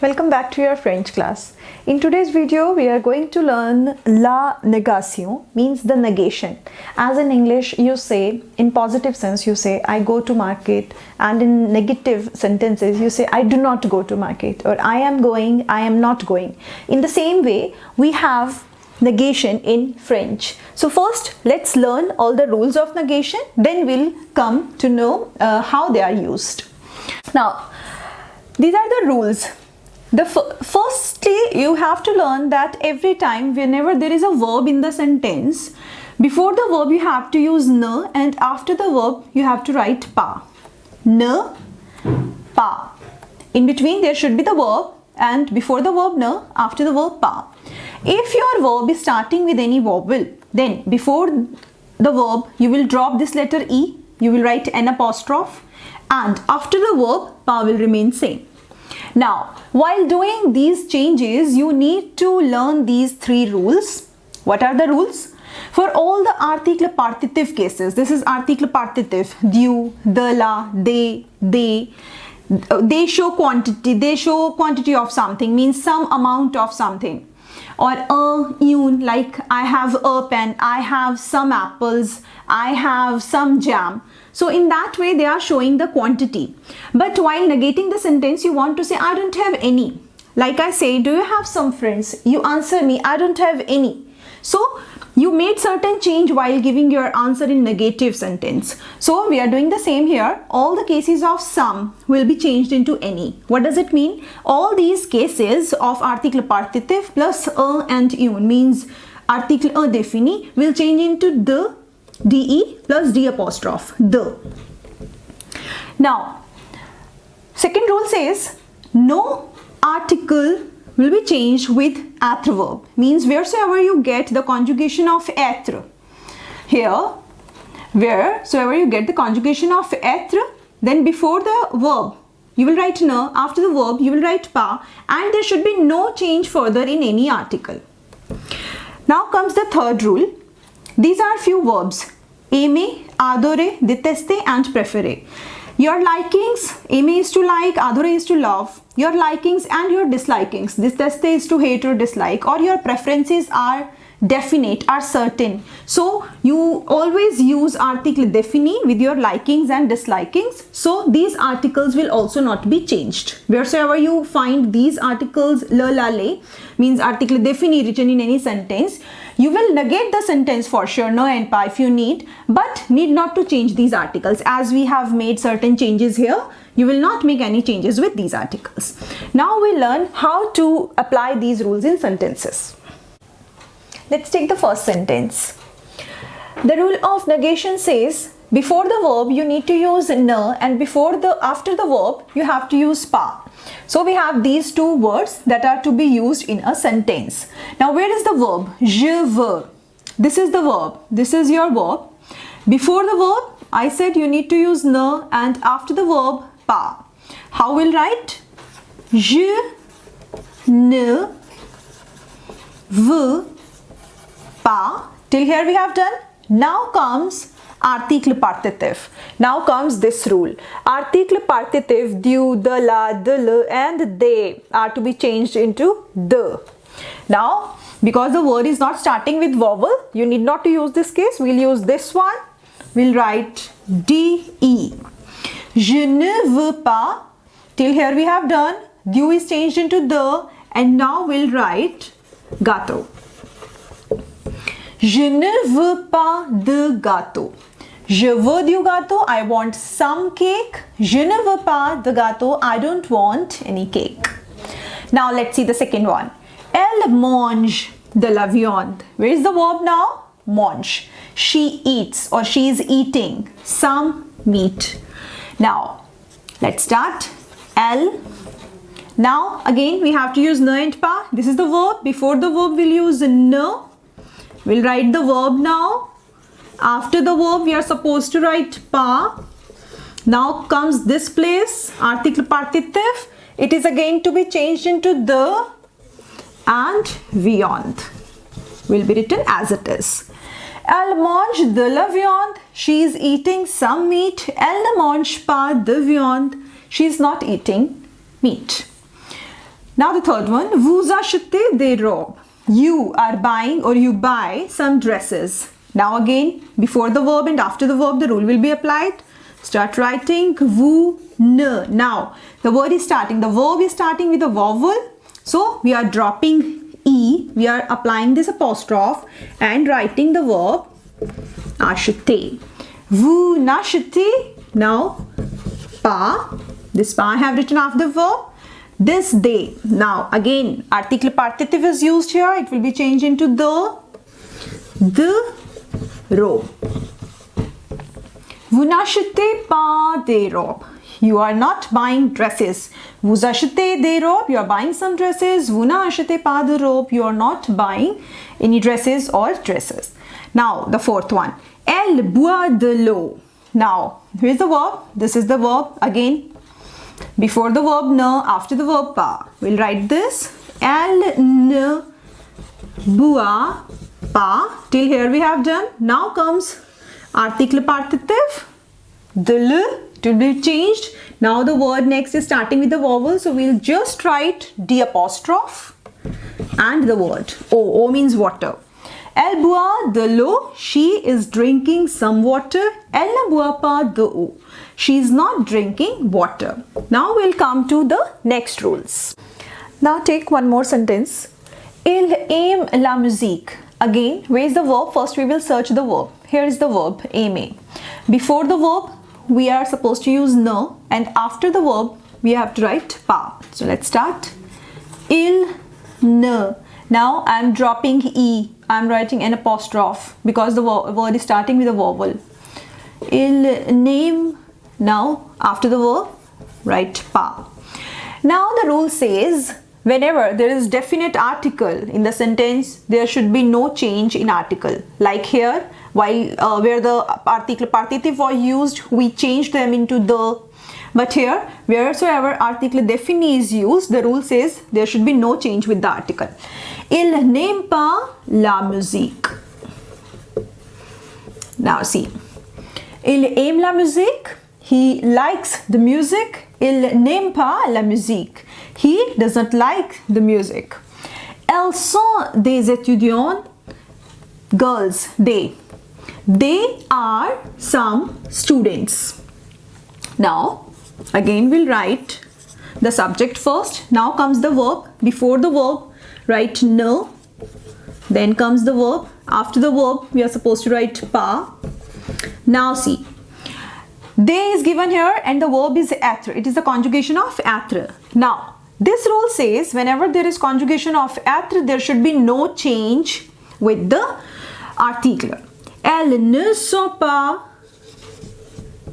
Welcome back to your French class. In today's video, we are going to learn la négation, means the negation. As in English, you say, in positive sense, you say, I go to market, and in negative sentences, you say, I do not go to market, or I am going, I am not going. In the same way, we have negation in French. So first, let's learn all the rules of negation, then we'll come to know how they are used. Now, these are the rules. Firstly, you have to learn that every time whenever there is a verb in the sentence, before the verb you have to use ne, and after the verb you have to write pa. Ne, pa. In between there should be the verb, and before the verb ne, after the verb pa. If your verb is starting with any vowel, then before the verb you will drop this letter e, you will write an apostrophe, and after the verb pa will remain same. Now, while doing these changes, you need to learn these three rules. What are the rules? For all the article partitive cases, this is article partitive, du, de la, they show quantity of something, means some amount of something. Or un, like I have a pen, I have some apples, I have some jam. So in that way they are showing the quantity. But while negating the sentence, you want to say I don't have any. Like I say, do you have some friends? You answer me, I don't have any. So you made certain change while giving your answer in negative sentence. So we are doing the same here. All the cases of some will be changed into any. What does it mean? All these cases of article partitive plus and un means article défini will change into the, de plus d apostrophe, the. Now, second rule says no article will be changed with être verb, means wheresoever you get the conjugation of être. Here, wheresoever you get the conjugation of être, then before the verb you will write ne, after the verb you will write pa, and there should be no change further in any article. Now comes the third rule. These are few verbs: aimer, adorer, détester and préférer. Your likings, aimer is to like, adorer is to love. Your likings and your dislikings, détester is to hate or dislike, or your preferences are definite, are certain. So you always use article défini with your likings and dislikings. So these articles will also not be changed. Wheresoever you find these articles le, la, le, means article défini written in any sentence, you will negate the sentence for sure, no and pa if you need, but need not to change these articles. As we have made certain changes here, you will not make any changes with these articles. Now we learn how to apply these rules in sentences. Let's take the first sentence. The rule of negation says before the verb you need to use ne, and after the verb you have to use pa. So we have these two words that are to be used in a sentence. Now where is the verb? Je veux. This is the verb. This is your verb. Before the verb I said you need to use ne, and after the verb pa. How will write? Je ne veux pas. Till here we have done. Now comes article partitive. Now comes this rule. Article partitive, du, de la, de le and they are to be changed into de. Now, because the word is not starting with vowel, you need not to use this case. We'll use this one. We'll write de. Je ne veux pas. Till here we have done. Du is changed into de, and now we'll write gâteau. Je ne veux pas de gâteau. Je veux du gâteau. I want some cake. Je ne veux pas de gâteau. I don't want any cake. Now let's see the second one. Elle mange de la viande. Where is the verb now? Mange. She eats, or she is eating some meat. Now let's start. Elle. Now again we have to use ne and pa. This is the verb. Before the verb we'll use ne. We'll write the verb now. After the verb we are supposed to write pa. Now comes this place, article partitive. It is again to be changed into the, and viande will be written as it is. Elle mange de la viande. She is eating some meat. Elle ne mange pas de viande. She is not eating meat. Now the third one, vous achetez des robes. You are buying or you buy some dresses. Now again, before the verb and after the verb, the rule will be applied. Start writing vous ne. Now the word is starting, the verb is starting with a vowel. So we are dropping E, we are applying this apostrophe and writing the verb acheter. Vous n'achetez, now pas, this pas I have written after the verb. This day, now again article partitive is used here, it will be changed into the robe. Vous n'achetez pas des robes. You are not buying dresses. Vous achetez des robes, you are buying some dresses. Vous n'achetez pas de robes, you are not buying any dresses or dresses. Now the fourth one, elle boit de l'eau. Now here is the verb, this is the verb again. Before the verb ne, after the verb pas. We'll write this. Elle ne boit pas. Till here we have done. Now comes article partitive. The le, it will be changed. Now the word next is starting with the vowel. So we'll just write the apostrophe and the word. O. O means water. Elle boit de l'eau. She is drinking some water. Elle ne boit pas d'eau. She is not drinking water. Now we'll come to the next rules. Now take one more sentence. Il aime la musique. Again, where is the verb? First we will search the verb. Here is the verb, aimer. Before the verb, we are supposed to use ne, and after the verb, we have to write pas. So let's start. Il ne. Now I am dropping E. I am writing an apostrophe because the word is starting with a vowel. Il n'aime. Now after the verb, write pas. Now the rule says whenever there is definite article in the sentence, there should be no change in article. Like here, while where the article partitive was used, we changed them into the. But here, wheresoever article défini is used, the rule says there should be no change with the article. Il n'aime pas la musique. Now see, il aime la musique. He likes the music. Il n'aime pas la musique. He does not like the music. Elles sont des étudiants. Girls, they. They are some students. Now, again we'll write the subject first. Now comes the verb. Before the verb, write ne. Then comes the verb. After the verb, we are supposed to write pas. Now see. They is given here and the verb is être. It is the conjugation of être. Now, this rule says whenever there is conjugation of être, there should be no change with the article. Elles ne sont pas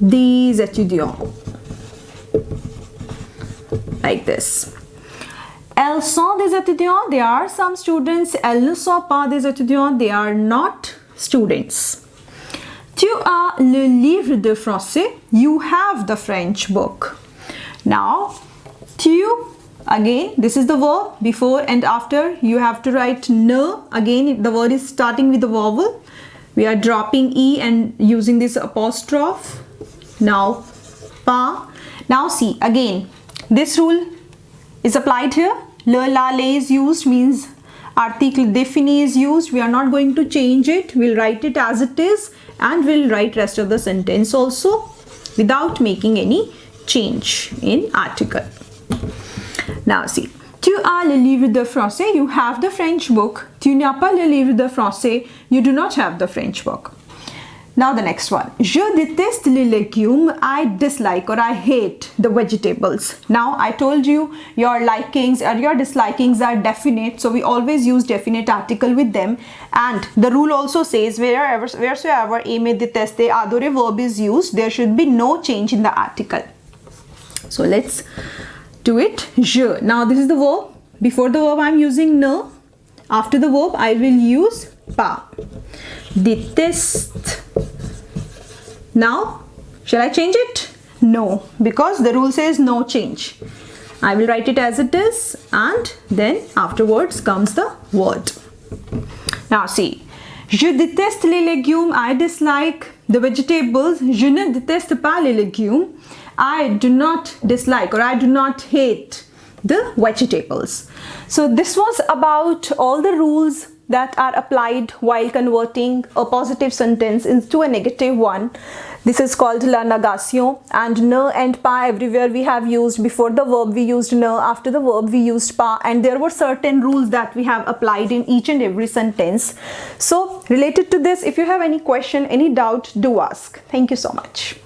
des étudiants. Like this. Elles sont des étudiants. They are some students. Elles ne sont pas des étudiants. They are not students. Tu as le livre de français. You have the French book. Now, tu, again, this is the verb. Before and after, you have to write ne. Again, the word is starting with the vowel. We are dropping E and using this apostrophe. Now, pas. Now see, again, this rule is applied here. Le, la, le is used, means article défini is used. We are not going to change it. We'll write it as it is. And we'll write rest of the sentence also without making any change in article. Now see, tu as le livre de français. You have the French book. Tu n'as pas le livre de français. You do not have the French book. Now the next one. Je déteste les légumes. I dislike or I hate the vegetables. Now I told you your likings or your dislikings are definite. So we always use definite article with them. And the rule also says wheresoever aimer, détester, adorer verb is used, there should be no change in the article. So let's do it. Je. Now this is the verb. Before the verb I am using ne. After the verb I will use pas. Déteste. Now, shall I change it? No, because the rule says no change. I will write it as it is and then afterwards comes the word. Now see, je déteste les légumes. I dislike the vegetables. Je ne déteste pas les légumes. I do not dislike or I do not hate the vegetables. So this was about all the rules that are applied while converting a positive sentence into a negative one. This is called la négation, and ne and pas everywhere we have used. Before the verb we used ne, after the verb we used pas, and there were certain rules that we have applied in each and every sentence. So related to this, if you have any question, any doubt, do ask. Thank you so much.